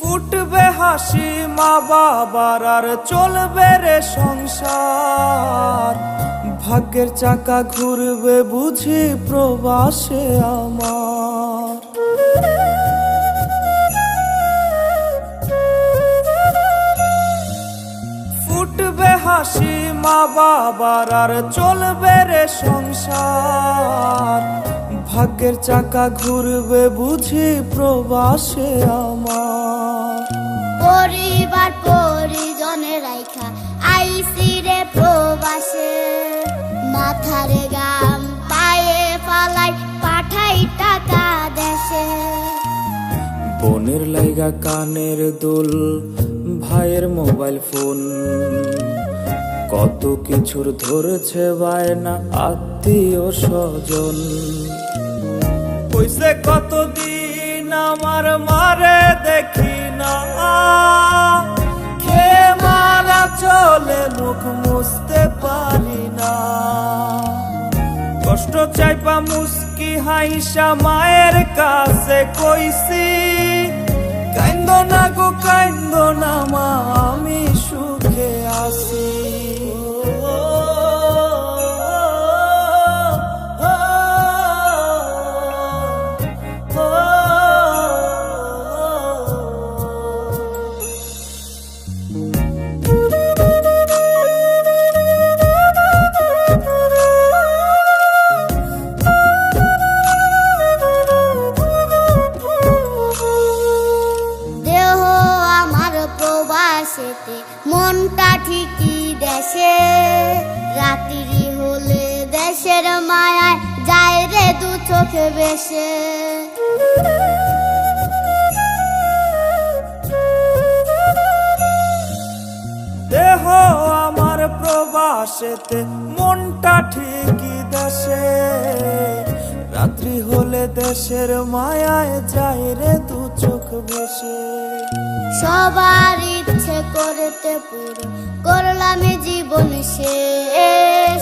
ফুটবে হাসি মা বাবার আর চলবে রে সংসার। ভাগ্যের চাকা ঘুরবে বুঝি প্রবাসে আমার। ফুটবে হাসি মা বাবার আর চলবে রে সংসার। ভাগ্যের চাকা ঘুরবে বুঝি প্রবাসে আমার। পরিবার পরিজনের রাইখা আইসি রে প্রবাসে, মাথারে গাম পায়ে ফালাই পাঠাই টাকা দেশে। বোনের লাইগা কানের দুল, ভাইয়ের মোবাইল ফোন, কত কিছুর ধরেছে বায়না আত্মীয় স্বজন। কইছে কতদিন আমার মারে দেখি না, খেয়ে মারা চলে মুখ মুছতে পারি না। কষ্ট চাইপা মুস্কি হাইসা মায়ের কাছে কইছি, কাইন্দ না গো কাইন্দ না মা, আমি সুখে আছি। মনটা ঠিকই দেশে, রাত্রি হলে দেশের মায়ায় যায় রে দু চোখে বেশে। দেহ আমার প্রবাসেতে, মনটা ঠিকই দেশে, রাত্রি হলে দেশের মায়ায় যায় রে দু চোখ বেশে। সবার ইচ্ছে করতে পুরো করলাম জীবন শেষ।